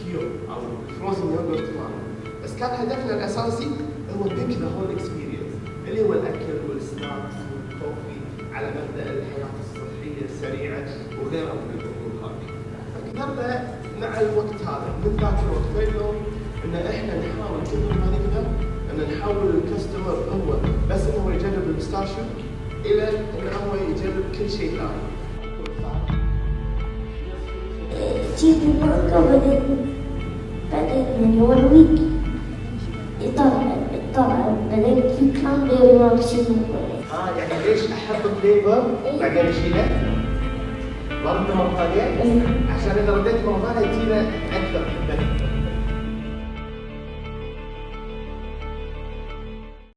كيو او الفروزن يوجرت مالنا، بس كان هدفنا الاساسي هو بيك ذا هول اكسبيرينس اللي هو الاكل والسناكس والكوفي على مبدا الحياه الصحيه السريعه وغيرها من الامور هذه. فقدرنا مع الوقت هذا من ذاك الوقت لليوم ان احنا نحاول كثر ما نقدر ان نحول الكاستمر هو بس انه هو يجرب البستاشيو الى انه هو يجرب كل شيء ثاني. جيت المرة بعدين يعني 1 ويك يطلع بعدين في كان غير ما بشيء. يعني ليش احط الفليفر بعدين اشيله؟ ضربنا مرة ثانية عشان اذا رديت مرة ثانية تجينا اكثر.